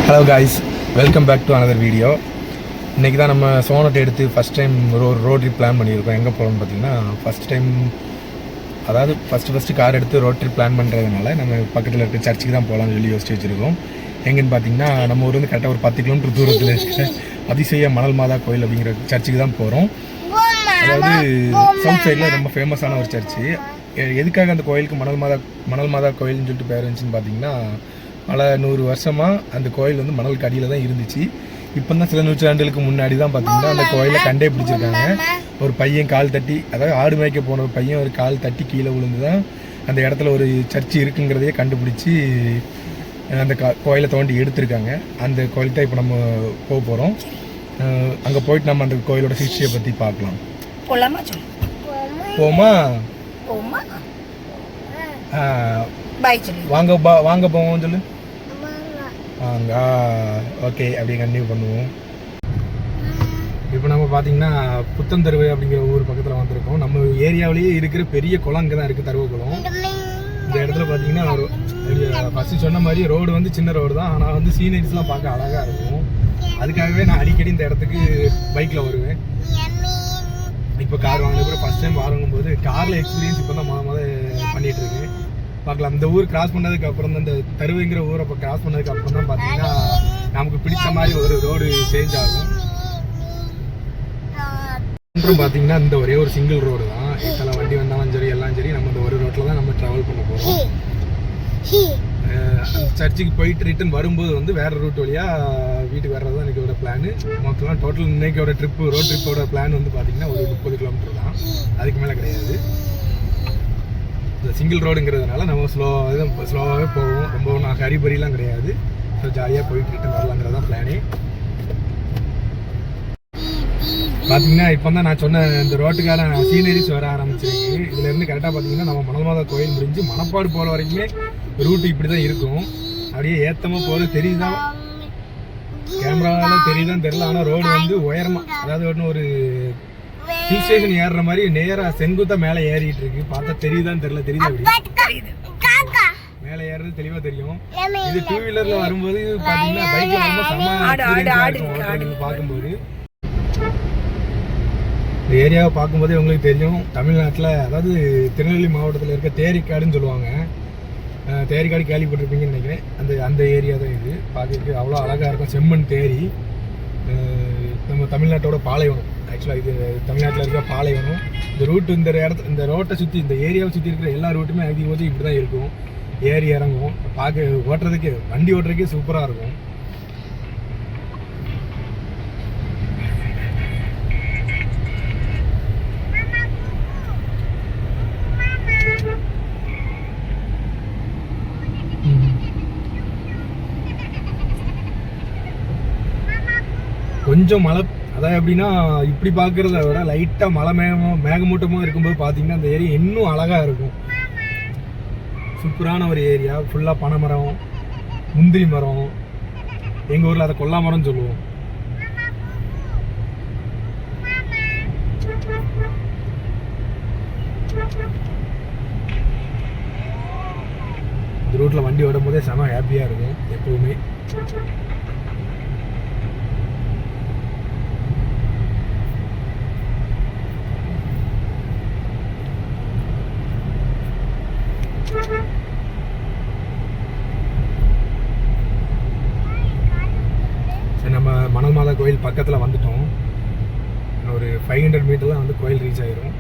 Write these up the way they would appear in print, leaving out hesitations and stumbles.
Hello guys, welcome back to another video. இன்றைக்கி தான் நம்ம சோனட்டை எடுத்து ஃபஸ்ட் டைம் ஒரு ரோட் ட்ரிப் பிளான் பண்ணியிருக்கோம். எங்கே போகிறோம்னு பார்த்தீங்கன்னா ஃபஸ்ட்டு கார் எடுத்து ரோட் ட்ரிப் பிளான் பண்ணுறதுனால நம்ம பக்கத்தில் இருக்க சர்ச்சுக்கு தான் போகலான்னு சொல்லி யோசிச்சு வச்சுருக்கோம். எங்கேன்னு பார்த்தீங்கன்னா நம்ம ஊர் வந்து கரெக்டாக ஒரு 10 கிலோமீட்டர் தூரத்தில் இருக்க அதிசய மணல் மாதா கோயில் அப்படிங்கிற சர்ச்சுக்கு தான் போகிறோம். அதாவது சவுத் சைடில் ரொம்ப ஃபேமஸான ஒரு சர்ச்சு. எதுக்காக அந்த கோயிலுக்கு மணல் மாதா கோயில்னு சொல்லிட்டு பேர் இருந்துச்சுன்னு பார்த்தீங்கன்னா, பல 100 வருஷமாக அந்த கோயில் வந்து மணல் கடியில் தான் இருந்துச்சு. இப்போ தான் சில நூற்றாண்டுகளுக்கு முன்னாடி தான் பார்த்தீங்கன்னா அந்த கோயிலை கண்டே பிடிச்சிருக்காங்க. ஒரு பையன் கால் தட்டி, அதாவது ஆடு மேய்க்க போன ஒரு பையன் ஒரு கால் தட்டி கீழே விழுந்து தான் அந்த இடத்துல ஒரு சர்ச்சு இருக்குங்கிறதையே கண்டுபிடிச்சி அந்த கோயிலை தோண்டி எடுத்திருக்காங்க. அந்த கோயில் தான் இப்போ நம்ம போக போகிறோம். அங்கே போயிட்டு நம்ம அந்த கோயிலோட ஹிஸ்ட்ரியை பற்றி பார்க்கலாம். போமா வாங்க போவோம் சொல்லு. வாங்க. ஓகே, அப்படியே கண்டினியூ பண்ணுவோம். இப்போ நம்ம பார்த்தீங்கன்னா புத்தந்தருவை அப்படிங்கிற ஊர் பக்கத்தில் வந்திருக்கோம். நம்ம ஏரியாவிலேயே இருக்கிற பெரிய குளம் அங்கே தான் இருக்குது, தருவ குளம். இந்த இடத்துல பார்த்தீங்கன்னா ஃபஸ்ட்டு சொன்ன மாதிரி ரோடு வந்து சின்ன ரோடு தான், ஆனால் வந்து சீனரிஸ்லாம் பார்க்க அழகாக இருக்கும். அதுக்காகவே நான் அடிக்கடி இந்த இடத்துக்கு பைக்கில் வருவேன். இப்போ கார் வாங்கின கூட ஃபஸ்ட் டைம் வாங்கும்போது காரில் எக்ஸ்பீரியன்ஸ் இப்போ தான் பண்ணிகிட்டு இருக்கேன். பார்க்கலாம். இந்த ஊர் கிராஸ் பண்ணதுக்கு அப்புறம் தான், இந்த தருவைங்கிற ஊரை இப்போ கிராஸ் பண்ணதுக்கு அப்புறம் தான் பார்த்தீங்கன்னா நமக்கு பிடிச்ச மாதிரி ஒரு ரோடு சேஞ்ச் ஆகும். பார்த்தீங்கன்னா இந்த ஒரே ஒரு சிங்கிள் ரோடு தான். எத்தனை வண்டி வந்தாலும் சரி எல்லாம் சரி நம்ம இந்த ஒரு ரோட்டில் தான் நம்ம ட்ராவல் பண்ண போகிறோம். சர்ச்சுக்கு போயிட்டு ரிட்டன் வரும்போது வந்து வேறு ரூட் வழியாக வீட்டுக்கு வர்றது தான் இன்றைக்கோட பிளான். மொத்தம் டோட்டல் இன்னைக்கோட ரோட் ட்ரிப்போட பிளான் வந்து பார்த்தீங்கன்னா ஒரு 30 கிலோமீட்டர் தான், அதுக்கு மேலே கிடையாது. இந்த சிங்கிள் ரோடுங்கிறதுனால நம்ம ஸ்லோவாகவே போவோம். ரொம்ப நான் ஹரிபரிலாம் கிடையாது. ஸோ ஜாலியாக போயிட்டு ரிட்டன் வரலாங்கிறது தான் பிளானே. பார்த்தீங்கன்னா இப்போ தான் நான் சொன்ன இந்த ரோட்டுக்கான சீனரிஸ் வர ஆரம்பிச்சிருக்கு. இதுலேருந்து கரெக்டாக பார்த்தீங்கன்னா நம்ம மணல் மாதா கோயில் முடிஞ்சு மணப்பாடு போகிற வரைக்குமே ரூட்டு இப்படி தான் இருக்கும். அப்படியே ஏற்றமாக போகிறது தெரியுதா, கேமராவில் தெரியுதான்னு தெரியல. ஆனால் ரோடு வந்து உயரமாக, அதாவது ஒரு ஹில் ஸ்டேஷன் ஏறுற மாதிரி நேராக செங்குத்தா மேலே ஏறிட்டு இருக்கு. பார்த்தா தெரியுதான்னு தெரியல. தெரியுதா? மேலே ஏறது தெளிவாக தெரியும். இது 2 வீலர்ல வரும்போது பார்த்தீங்கன்னா பைக்ல வரும்போது பார்க்கும்போது இந்த ஏரியாவை பார்க்கும்போதே உங்களுக்கு தெரியும். தமிழ்நாட்டில், அதாவது திருநெல்வேலி மாவட்டத்தில் இருக்க தேரிக்காடுன்னு சொல்லுவாங்க. தேரிக்காடு கேள்விப்பட்டிருப்பீங்கன்னு நினைக்கிறேன். அந்த ஏரியா தான் இது. பார்க்கறதுக்கு அவ்வளோ அழகாக இருக்கும். செம்மண் தேரி. நம்ம தமிழ்நாட்டோட பாலைவனம். ஆக்சுவலாக இது தமிழ்நாட்டில் இருக்க பாலைவனம். இந்த ரூட்டு இந்த ரோட்டை சுற்றி, இந்த ஏரியாவை சுற்றி இருக்கிற எல்லா ரூட்டுமே அதிகபோது இப்படி தான் இருக்கும். ஏறி இறங்கும். பார்க்க வண்டி ஓட்டுறதுக்கே சூப்பராக இருக்கும். கொஞ்சம் மழை, அதாவது எப்படின்னா இப்படி பார்க்குறத விட லைட்டாக மழை மேகமூட்டமாக இருக்கும்போது பார்த்தீங்கன்னா அந்த ஏரியா இன்னும் அழகாக இருக்கும். சூப்பரான ஒரு ஏரியா. ஃபுல்லாக பனைமரம், முந்திரி மரம். எங்கள் ஊரில் அதை கொல்லா மரம்னு சொல்லுவோம். இந்த ரூட்டில் வண்டி ஓடும் போதே செம ஹாப்பியாக இருக்கும் எப்போவுமே. நம்ம மணல் மாதா கோயில் பக்கத்தில் வந்துட்டோம். ஒரு 500 மீட்டர்லாம் வந்து கோயில் ரீச் ஆயிரும்.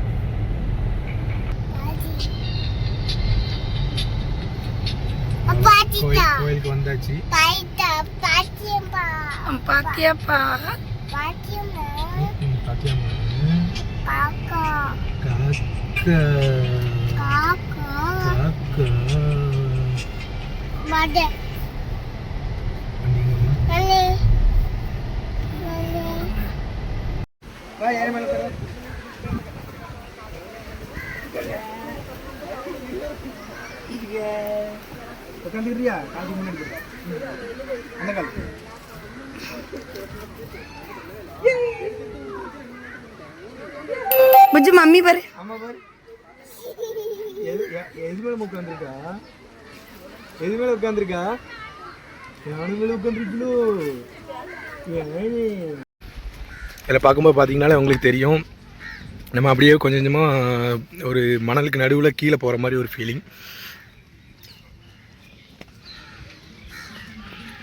கோயிலுக்கு வந்தாச்சு. உட்காந்துக்கிறியா? காசு முன்னாடி அந்த கால் புஜ்ஜு மம்மி பாரு. அம்மா பாரு. எது மேல உட்காந்துருக்கா? எது மேல உட்காந்துருக்கா? இதில் பார்க்கும்போது பார்த்தீங்கன்னாலே உங்களுக்கு தெரியும், நம்ம அப்படியே கொஞ்சம் கொஞ்சமாக ஒரு மணலுக்கு நடுவில் கீழே போகிற மாதிரி ஒரு ஃபீலிங்.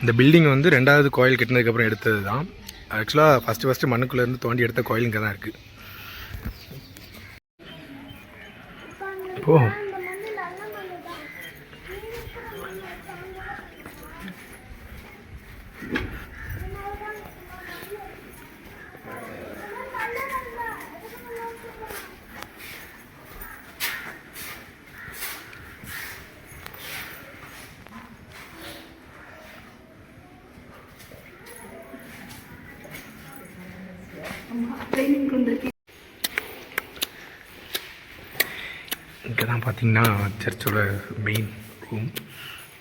இந்த பில்டிங் வந்து 2வது கோயில் கட்டினதுக்கப்புறம் எடுத்தது தான். ஆக்சுவலாக ஃபஸ்ட்டு மண்ணுக்குள்ளேருந்து தோண்டி எடுத்த கோயில் இங்கே தான் இருக்குது. ஓ, இங்கே தான் பார்த்தீங்கன்னா சர்ச்சோட மெயின் ரூம்.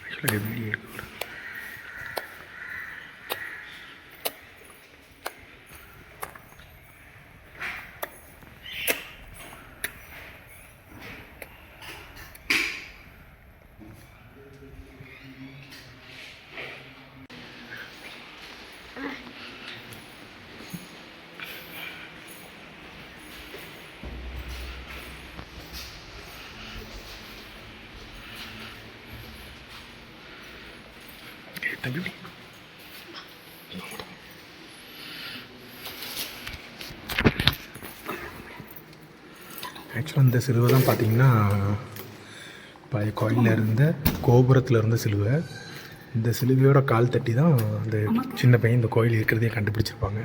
ஆக்சுவலாக வீடியோ எடுக்க ஆக்சுவலாக இந்த சிலுவை தான் பார்த்தீங்கன்னா பழைய கோயிலில் இருந்த கோபுரத்தில் இருந்த சிலுவை. இந்த சிலுவையோட கால் தட்டி தான் அந்த சின்ன பையன் இந்த கோயில் இருக்கிறதே கண்டுபிடிச்சிருப்பாங்க.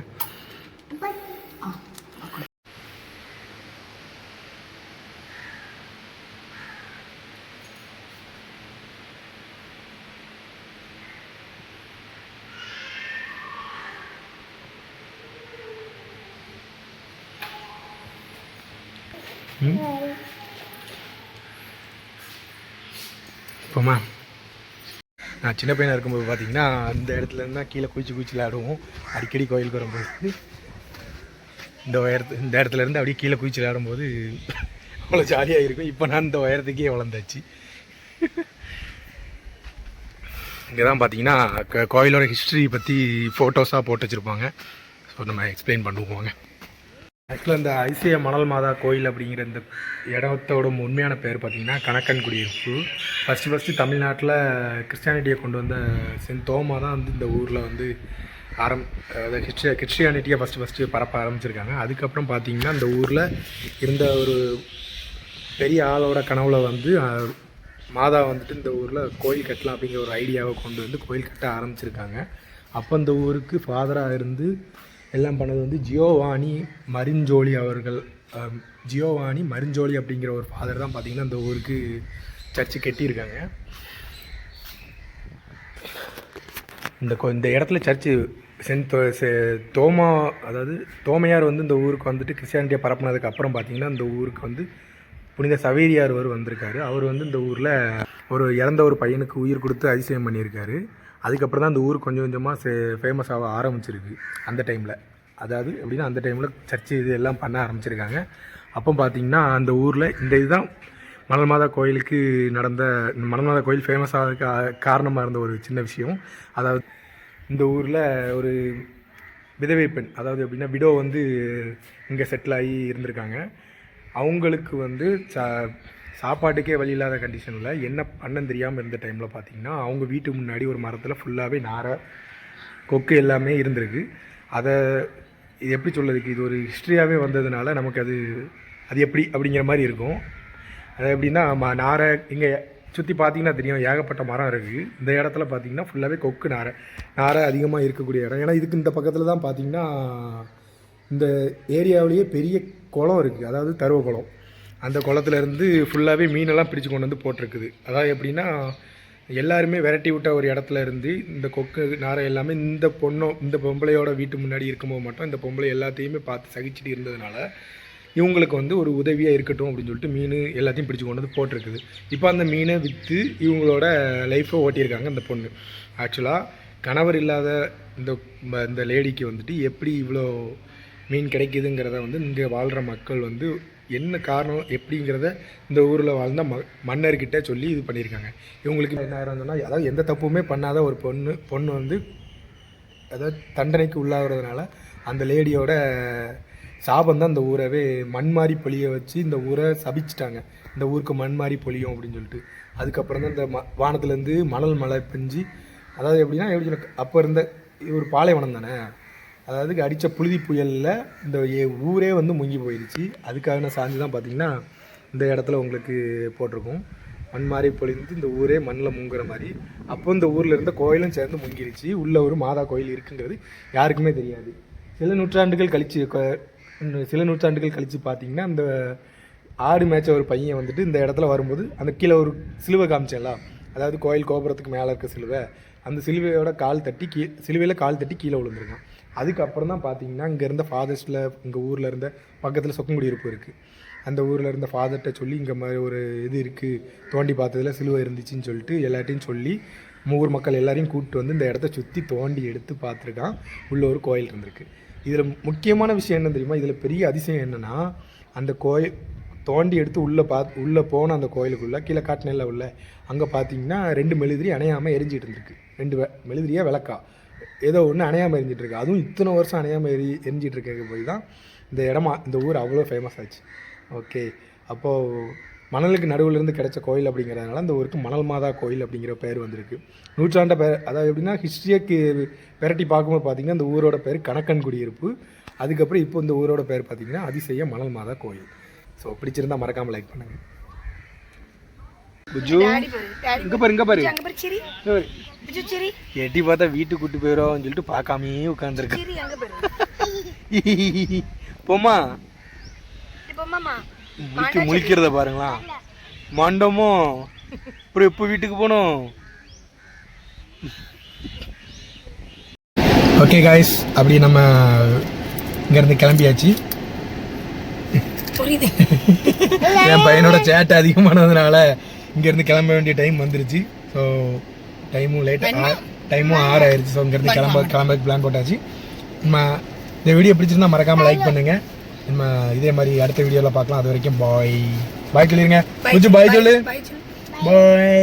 இப்போமா நான் சின்ன பையனாக இருக்கும்போது பார்த்தீங்கன்னா அந்த இடத்துல இருந்தால் கீழே குச்சி விளையாடுவோம். அடிக்கடி கோயிலுக்கு வரும்போது இந்த இடத்துல இருந்து அப்படியே கீழே குச்சி விளையாடும்போது அவ்வளோ ஜாலியாக இருக்கும். இப்போ நான் இந்த உயரத்துக்கே வளர்ந்தாச்சு. இங்கே தான் பார்த்தீங்கன்னா கோயிலோட ஹிஸ்ட்ரி பற்றி ஃபோட்டோஸாக போட்டு வச்சுருப்பாங்க. ஸோ நம்ம எக்ஸ்பிளைன் பண்ணுவோங்க. ஆக்சுவலாக இந்த ஐசிய மணல் மாதா கோயில் அப்படிங்கிற இந்த இடத்தோட உண்மையான பேர் பார்த்திங்கன்னா கணக்கன் குடியிருப்பு. ஃபஸ்ட்டு தமிழ்நாட்டில் கிறிஸ்டியானிட்டியை கொண்டு வந்த சென்ட் தோமா தான் வந்து இந்த ஊரில் வந்து கிறிஸ்டியானிட்டியை ஃபஸ்ட்டு பரப்ப ஆரம்பிச்சிருக்காங்க. அதுக்கப்புறம் பார்த்திங்கன்னா இந்த ஊரில் இருந்த ஒரு பெரிய ஆளோட கனவுல வந்து மாதா வந்துட்டு இந்த ஊரில் கோயில் கட்டலாம் அப்படிங்கிற ஒரு ஐடியாவை கொண்டு வந்து கோயில் கட்ட ஆரம்பிச்சிருக்காங்க. அப்போ இந்த ஊருக்கு ஃபாதராக இருந்து எல்லாம் பண்ணது வந்து ஜியோவானி மரிஞ்சோலி அவர்கள். ஜியோவானி மரிஞ்சோலி அப்படிங்கிற ஒரு ஃபாதர் தான் பார்த்திங்கன்னா இந்த ஊருக்கு சர்ச்சு கட்டியிருக்காங்க. இந்த இடத்துல சர்ச்சு சென்ட் தோமா, அதாவது தோமையார் வந்து இந்த ஊருக்கு வந்துட்டு கிறிஸ்டியானிட்டியை பரப்புனதுக்கு அப்புறம் பார்த்திங்கன்னா இந்த ஊருக்கு வந்து புனித சவேரியார் வந்திருக்காரு. அவர் வந்து இந்த ஊரில் இறந்த ஒரு பையனுக்கு உயிர் கொடுத்து அதிசயம் பண்ணியிருக்காரு. அதுக்கப்புறம் தான் இந்த ஊர் கொஞ்சம் கொஞ்சமாக ஃபேமஸ் ஆக ஆரம்பிச்சிருக்கு. அந்த டைமில், அதாவது எப்படின்னா அந்த டைமில் சர்ச்சு இது எல்லாம் பண்ண ஆரம்பிச்சிருக்காங்க. அப்போ பார்த்திங்கன்னா அந்த ஊரில் இந்த இதுதான் மணல் மாதா கோயிலுக்கு மணல் மாதா கோயில் ஃபேமஸ் ஆகிறதுக்கு காரணமாக இருந்த ஒரு சின்ன விஷயம். அதாவது இந்த ஊரில் ஒரு விதவை பெண், அதாவது எப்படின்னா விடோ வந்து இங்கே செட்டில் ஆகி இருந்திருக்காங்க. அவங்களுக்கு வந்து சாப்பாட்டுக்கே வழி இல்லாத கண்டிஷனில் என்ன பண்ணன்னு தெரியாமல் இருந்த டைமில் பார்த்திங்கன்னா அவங்க வீட்டு முன்னாடி ஒரு மரத்தில் ஃபுல்லாகவே நாரை கொக்கு எல்லாமே இருந்திருக்கு. அதை இது எப்படி சொல்கிறதுக்கு, இது ஒரு ஹிஸ்ட்ரியாகவே வந்ததுனால நமக்கு அது எப்படி அப்படிங்கிற மாதிரி இருக்கும். அது எப்படின்னா நாரை இங்கே சுற்றி பார்த்திங்கன்னா தெரியும், ஏகப்பட்ட மரம் இருக்குது. இந்த இடத்துல பார்த்திங்கன்னா ஃபுல்லாகவே கொக்கு நாரை அதிகமாக இருக்கக்கூடிய இடம். ஏன்னா இதுக்கு இந்த பக்கத்தில் தான் பார்த்திங்கன்னா இந்த ஏரியாவிலேயே பெரிய குளம் இருக்குது, அதாவது தருவ குளம். அந்த குளத்துலேருந்து ஃபுல்லாகவே மீனெல்லாம் பிடிச்சி கொண்டு வந்து போட்டிருக்குது. அதாவது எப்படின்னா எல்லாருமே விரட்டி விட்ட ஒரு இடத்துல இருந்து இந்த கொக்கு நாரை எல்லாமே இந்த பொம்பளையோட வீட்டு முன்னாடி இருக்கும்போது மட்டும் இந்த பொம்பளை எல்லாத்தையுமே பார்த்து சகிச்சுட்டு இருந்ததுனால இவங்களுக்கு வந்து ஒரு உதவியாக இருக்கட்டும் அப்படின்னு சொல்லிட்டு மீன் எல்லாத்தையும் பிடிச்சி கொண்டு வந்து போட்டிருக்குது. இப்போ அந்த மீனை விற்று இவங்களோட லைஃப்பை ஓட்டியிருக்காங்க இந்த பொண்ணு. ஆக்சுவலாக கணவர் இல்லாத இந்த லேடிக்கு வந்துட்டு எப்படி இவ்வளோ மீன் கிடைக்குதுங்கிறத வந்து இங்கே வாழ்கிற மக்கள் வந்து என்ன காரணம் எப்படிங்கிறத இந்த ஊரில் வாழ்ந்த மன்னர்கிட்ட சொல்லி இது பண்ணியிருக்காங்க. இவங்களுக்கு என்ன ஆயிருந்தோம்னா, அதாவது எந்த தப்புமே பண்ணாத ஒரு பொண்ணு வந்து அதாவது தண்டனைக்கு உள்ளாகிறதுனால அந்த லேடியோட சாபம் தான் இந்த ஊரவே மண் மாதிரி பொழிய வச்சு இந்த ஊரை சபிச்சிட்டாங்க. இந்த ஊருக்கு மண் மாதிரி பொழியும் அப்படின்னு சொல்லிட்டு அதுக்கப்புறம் தான் இந்த வானத்துலேருந்து மழை பெஞ்சு, அதாவது எப்படின்னா எப்படி அப்போ இருந்த ஒரு பாலைவனம் தானே, அதாவது அடித்த புழுதி புயலில் இந்த ஊரே வந்து முங்கி போயிடுச்சு. அதுக்காக சாஞ்சு தான் பார்த்திங்கன்னா இந்த இடத்துல உங்களுக்கு போட்டிருக்கோம். மண் மாதிரி பொழிந்து இந்த ஊரே மண்ணில் முங்குற மாதிரி. அப்போ இந்த ஊரில் இருந்த கோயிலும் சேர்ந்து முங்கிருச்சு. உள்ள ஒரு மாதா கோயில் இருக்குங்கிறது யாருக்குமே தெரியாது. சில நூற்றாண்டுகள் கழித்து பார்த்திங்கன்னா அந்த ஆடு மேய்ச்ச ஒரு பையன் வந்துட்டு இந்த இடத்துல வரும்போது அந்த கீழே ஒரு சிலுவை காமிச்சேன்ல, அதாவது கோயில் கோபுரத்துக்கு மேலே இருக்க சிலுவை, அந்த சிலுவையோட சிலுவையில் கால் தட்டி கீழே விழுந்துருக்கான். அதுக்கப்புறம் தான் பார்த்தீங்கன்னா இங்கே இருந்த ஃபாதர்ஸில் எங்கள் ஊரில் இருந்த பக்கத்தில் சொக்கங்குடியிருப்பு இருக்குது, அந்த ஊரில் இருந்த ஃபாதர்கிட்ட சொல்லி இங்கே மாதிரி ஒரு இது இருக்குது, தோண்டி பார்த்ததில் சிலுவை இருந்துச்சுன்னு சொல்லிட்டு எல்லாத்தையும் சொல்லி ஊர் மக்கள் எல்லாரையும் கூப்பிட்டு வந்து இந்த இடத்த சுற்றி தோண்டி எடுத்து பார்த்துருக்கான். உள்ள ஒரு கோயில் இருந்திருக்கு. இதில் முக்கியமான விஷயம் என்ன தெரியுமா, இதில் பெரிய அதிசயம் என்னென்னா, அந்த கோயில் தோண்டி எடுத்து உள்ளே போன அந்த கோயிலுக்குள்ளே கீழே காட்டினேல உள்ள அங்கே பார்த்தீங்கன்னா 2 மெழுதிரி அணையாமல் எரிஞ்சிட்டு இருந்திருக்கு. 2 மெழுதிரியாக விளக்கா ஏதோ ஒன்று அணையாமல் எரிஞ்சிட்ருக்கு. அதுவும் இத்தனை வருஷம் அணையாமல் எரிஞ்சிட்டு இருக்க போய் தான் இந்த ஊர் அவ்வளோ ஃபேமஸ் ஆச்சு. ஓகே, அப்போது மணலுக்கு நடுவிலேருந்து கிடைச்ச கோயில் அப்படிங்கிறதுனால இந்த ஊருக்கு மணல் மாதா கோயில் அப்படிங்கிற பேர் வந்திருக்கு. நூற்றாண்ட பேர், அதாவது எப்படின்னா ஹிஸ்ட்ரியை பெரட்டி பார்க்கும்போது பார்த்திங்கன்னா இந்த ஊரோட பேர் கணக்கன் குடியிருப்பு. அதுக்கப்புறம் இப்போ இந்த ஊரோட பேர் பார்த்திங்கன்னா அதிசய மணல் மாதா கோயில். ஸோ பிடிச்சிருந்தா மறக்காமல் லைக் பண்ணுங்கள். புஜு இங்கே பாரு எட்டி பார்த்தா வீட்டுக்கு கூட்டு போயிடும் சொல்லிட்டு பார்க்காமே உட்காந்துருக்கேன். போமா முழிக்கிறத பாருங்களா, மண்டமோ அப்புறம் எப்போ வீட்டுக்கு போகணும். ஓகே காய்ஸ், அப்படி நம்ம இங்கேருந்து கிளம்பியாச்சு. என் பையனோட சேட்டை அதிகமானதுனால இங்கேருந்து கிளம்ப வேண்டிய டைம் வந்துருச்சு. ஸோ டைமும் 6 ஆயிடுச்சு. ஸோ இங்கேருந்து கிளம்ப பிளான் போட்டாச்சு. நம்ம இந்த வீடியோ பிடிச்சிருந்தா மறக்காமல் லைக் பண்ணுங்கள். நம்ம இதே மாதிரி அடுத்த வீடியோவில் பார்க்கலாம். அது வரைக்கும் பாய் சொல்லிடுங்க. கொஞ்சம் பாய் சொல்லு. பாய்.